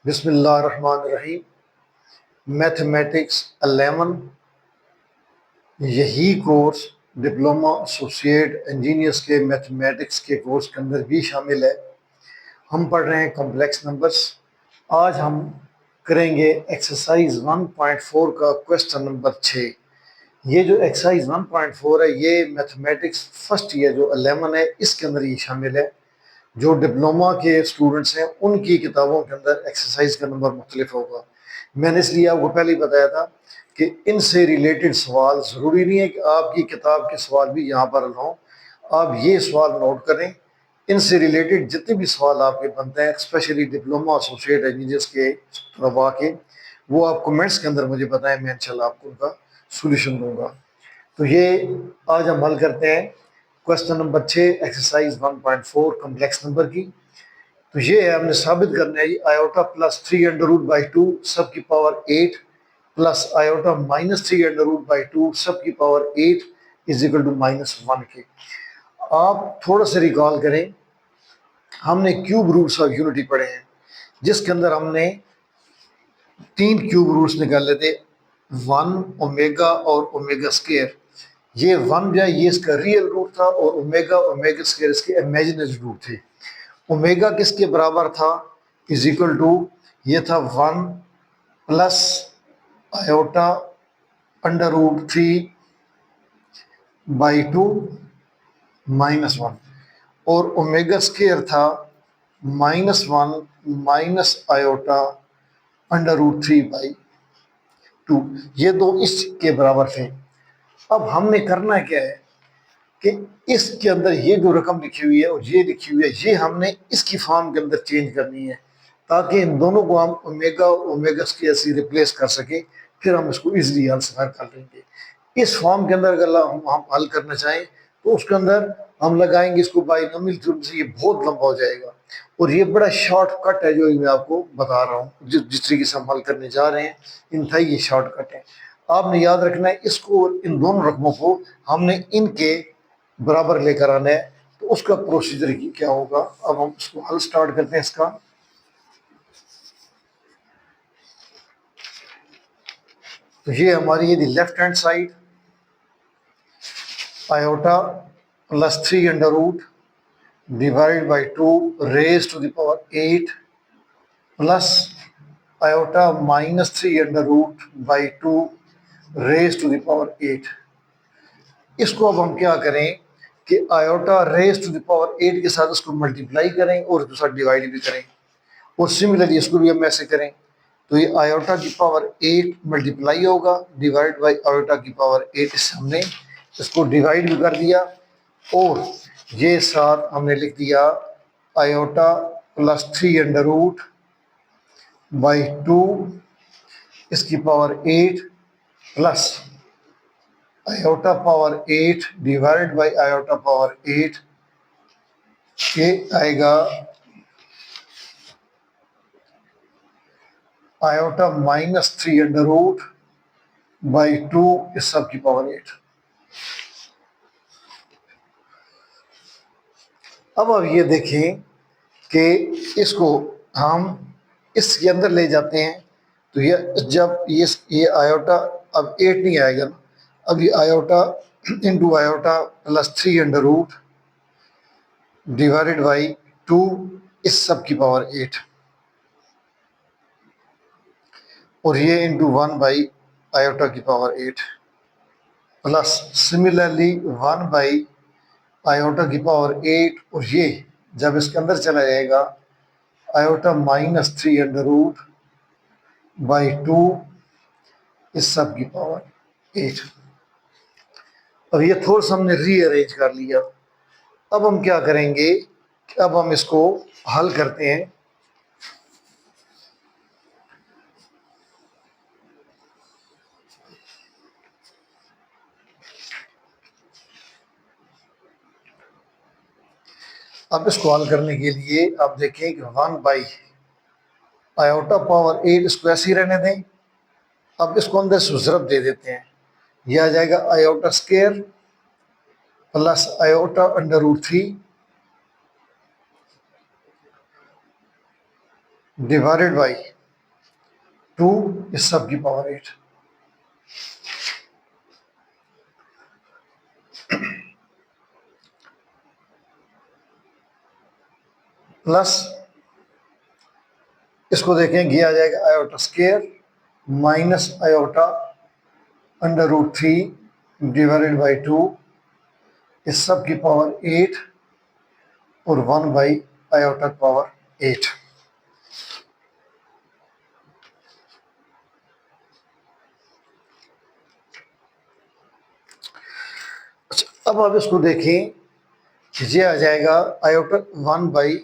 बिस्मिल्लाहिर्रहमानिर्रहीम। मैथमेटिक्स 11, यही course diploma associate engineers के मैथमेटिक्स के कोर्स के अंदर भी शामिल है। हम पढ़ रहे हैं कॉम्प्लेक्स नंबर्स। आज हम करेंगे एक्सरसाइज 1.4 का क्वेश्चन नंबर 6। ये जो एक्सरसाइज 1.4 है ये मैथमेटिक्स फर्स्ट ईयर जो 11 है इसके अंदर ये शामिल है। जो डिप्लोमा के स्टूडेंट्स हैं उनकी किताबों के अंदर एक्सरसाइज का नंबर मुख्तलिफ होगा। मैंने इसलिए आपको पहले ही बताया था कि इनसे रिलेटेड सवाल ज़रूरी नहीं है कि आपकी किताब के सवाल भी यहाँ पर हों। आप ये सवाल नोट करें, इनसे रिलेटेड जितने भी सवाल आपके बनते हैं स्पेशली डिप्लोमा एसोसिएट इंजीनियर्स के तलबा के, वो आप कमेंट्स के अंदर मुझे बताएं, मैं इंशाल्लाह आपको उनका सोल्यूशन दूंगा। तो ये आज हम हल करते हैं question number 6 exercise 1.4 complex number की। तो ये है, हमने साबित करना है ये आयोटा प्लस 3√/2 सब की पावर 8 प्लस आयोटा माइनस 3√/2 सब की पावर 8 इज इक्वल टू -1 के। आप थोड़ा सा रिकॉल करें, हमने क्यूब रूट्स ऑफ यूनिटी पढ़े हैं जिसके अंदर हमने 3 क्यूब रूट्स निकाले थे, 1 ओमेगा और ओमेगा स्क्वायर। ये 1 जो है ये इसका रियल रूट था और ओमेगा ओमेगा स्क्वायर इसके इमेजिनरी रूट थे। ओमेगा किसके बराबर था, इज इक्वल टू, ये था 1 प्लस आयोटा √3/2 -1 और ओमेगा स्क्वायर था -1 माइनस आयोटा √3/2। ये दो इसके बराबर थे। अब हमने करना क्या है कि इसके अंदर ये जो रकम लिखी हुई है और ये लिखी हुई है ये हमने इसकी फॉर्म के अंदर चेंज करनी है ताकि इन दोनों को हम ओमेगा ओमेगा की ऐसी रिप्लेस कर सके। फिर हम इसको इजीली आंसर कर लेंगे। इस फॉर्म के अंदर अगर हम हल करना चाहें तो उसके अंदर हम लगाएंगे इसको बाइनोमियल थ्योरम से, ये बहुत लंबा हो जाएगा और ये बड़ा शॉर्टकट है जो मैं आपको बता रहा हूँ। जिस तरीके से हम हल करने जा रहे हैं इंतहाई ये शॉर्टकट है। आपने याद रखना है इसको, इन दोनों रकमों को हमने इनके बराबर लेकर आना है। तो उसका प्रोसीजर क्या होगा, अब हम इसको हल स्टार्ट करते हैं इसका। तो ये हमारी यदि left hand side iota plus 3√2 raise to the power 8 plus iota -3√2 raise to the power 8। इसको अब हम क्या करें कि iota raise to the power 8 के साथ उसको मल्टीप्लाई करें और दूसरा डिवाइड भी करें और सिमिलरली इसको भी हम ऐसे करें। तो ये आयोटा की पावर 8 मल्टीप्लाई होगा डिवाइड बाई आयोटा की पावर 8। इससे हमने इसको डिवाइड भी कर दिया और ये साथ हमने लिख दिया आयोटा प्लस 3√2 इसकी power 8 plus iota power 8 divide by iota power 8 के आएगा आयोटा -3√2 इस सब की पावर 8। अब ये देखें कि इसको हम इसके अंदर ले जाते हैं तो ये जब ये आयोटा अब 8 नहीं आएगा ना, अब ये iota into iota plus 3 divided by 2 इस सब की पावर 8 और ये इंटू 1 बाई आयोटा की power 8 plus similarly 1 by iota की पावर 8 और ये जब इसके अंदर चला जाएगा आयोटा -3√2 इस सब की पावर 8। अब ये थोड़ा सा हमने रीअरेंज कर लिया। अब हम क्या करेंगे कि अब हम इसको हल करते हैं। अब इसको हल करने के लिए आप देखें कि 1 बाई आयोटा पावर 8 इसको ऐसे ही रहने दें। अब इसको अंदर से ज़रब दे देते हैं, यह आ जाएगा iota square plus iota under root 3 divided by 2 इस सब की पावर 8। प्लस इसको देखें, ये आ जाएगा iota square minus iota under root 3 divided by 2 इस सब की पावर 8 और 1 बाई आयोटा पावर 8। अच्छा, अब आप इसको देखें, ये आ जाएगा आयोटा 1 बाई,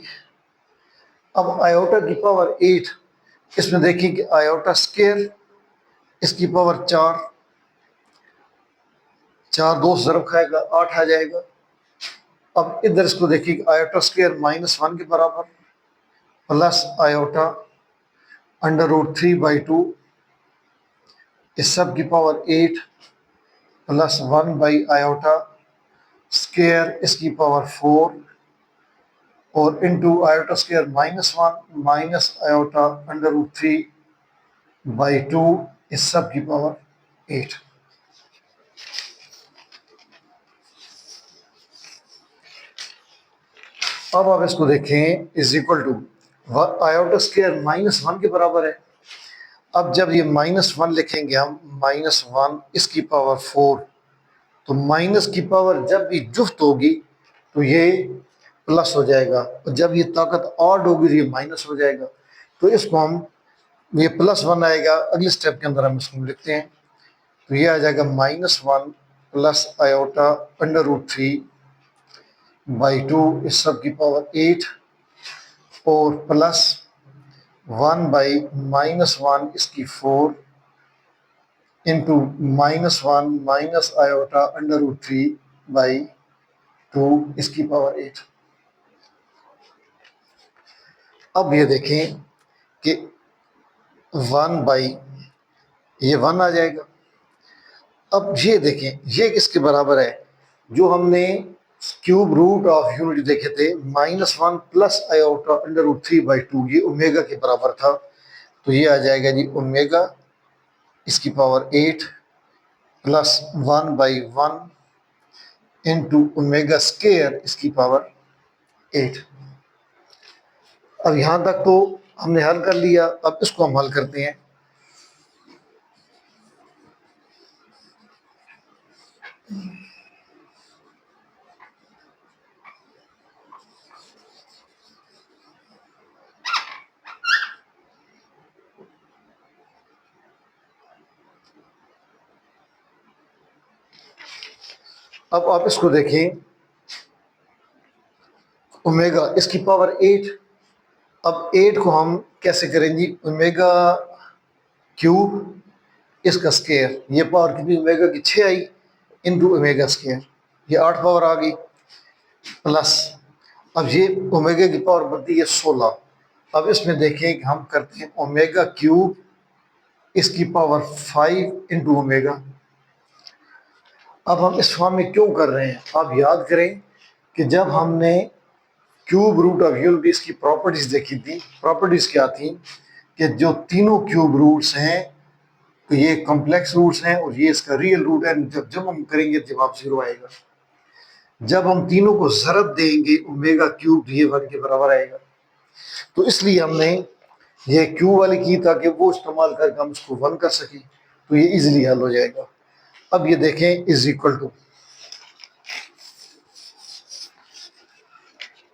अब आयोटा की पावर 8, इसमें देखिए कि आयोटा स्क्वायर इसकी पावर 4, 4 2 से ज़रब खाएगा 8 आ जाएगा। अब इधर इसको देखिए, आयोटा स्क्वायर -1 के बराबर प्लस आयोटा अंडर रूट 3/2 इस सब की power 8 plus 1 by iota square इसकी पावर 4 और into iota square -1 minus iota under root 3/2 इस सब की पावर 8। अब आप इसको देखें, is equal to iota square -1 के बराबर है। अब जब ये -1 लिखेंगे हम, -1 इसकी पावर 4, तो माइनस की पावर जब भी जुफ्त होगी तो ये प्लस हो जाएगा, और जब ये ताकत ऑड होगी तो ये माइनस हो जाएगा। तो इसको हम, ये +1 आएगा, अगले स्टेप के अंदर हम इसको लिखते हैं, तो ये आ जाएगा -1 प्लस आयोटा अंडर रूट 3/2 इस सब की पावर 8 और प्लस 1 बाई -1 इसकी 4 into -1 minus iota under root 3/2 इसकी पावर 8। अब ये देखें कि 1 बाई ये 1 आ जाएगा। अब ये देखें, ये किसके बराबर है, जो हमने क्यूब रूट ऑफ यूनिट देखे थे, -1 प्लस आयोटा अंडर रूट 3/2, ये ओमेगा के बराबर था। तो ये आ जाएगा जी ओमेगा इसकी power 8 plus 1/1 into omega square इसकी पावर 8। अब यहाँ तक तो हमने हल कर लिया, अब इसको हम हल करते हैं। अब आप इसको देखें, ओमेगा इसकी पावर 8, अब 8 को हम कैसे करेंगे, ओमेगा क्यूब इसका स्क्वायर, ये पावर कितनी ओमेगा की 6 आई इंटू ओमेगा स्क्वायर, ये 8 पावर आ गई, प्लस अब ये ओमेगा की पावर बनती है 16। अब इसमें देखें कि हम करते हैं ओमेगा क्यूब इसकी पावर 5 इंटू ओमेगा। अब हम इस फॉर्म में क्यों कर रहे हैं, आप याद करें कि जब हमने क्यूब रूट ऑफ यूनिट की प्रॉपर्टीज देखी थी, प्रॉपर्टीज क्या थी कि जो तीनों क्यूब रूट्स हैं तो ये कॉम्प्लेक्स रूट्स हैं और ये इसका रियल रूट है। जब जब हम करेंगे जवाब 0 आएगा। जब हम तीनों को ज़रब देंगे ओमेगा क्यूब तो ये 1 के बराबर आएगा। तो इसलिए हमने ये क्यूब वाली की ताकि वो इस्तेमाल करके हम इसको 1 कर सकें, तो ये इजीली हल हो जाएगा। अब ये देखें, is equal to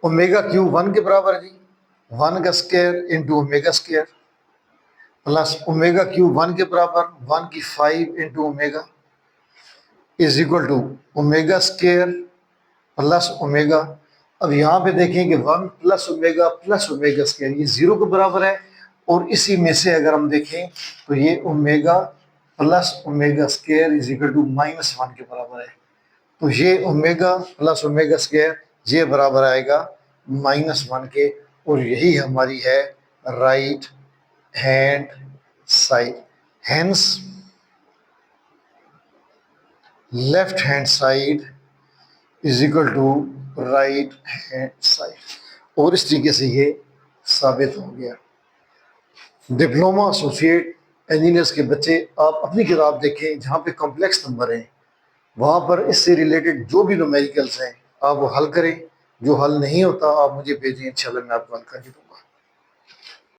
omega cube 1 के बराबर जी, 1 का square into omega square plus omega cube 1 के बराबर 1 की 5 into omega is equal to omega square plus omega. अब यहाँ पे देखें कि 1 प्लस ओमेगा स्क्वायर ये 0 के बराबर है, और इसी में से अगर हम देखें तो ये omega plus omega square is equal to -1 के बराबर है। तो ये ओमेगा प्लस ओमेगा स्क्वायर ये बराबर आएगा -1 के, और यही हमारी है right hand side. Hence left hand side is equal to right hand side, और इस तरीके से ये साबित हो गया। डिप्लोमा एसोसिएट इंजीनियर्स के बच्चे, आप अपनी किताब देखें जहाँ पे कॉम्प्लेक्स नंबर हैं, वहाँ पर इससे रिलेटेड जो भी न्यूमेरिकल्स हैं आप वो हल करें। जो हल नहीं होता आप मुझे भेजें, इंशाल्लाह मैं आपको हल करके दूँगा।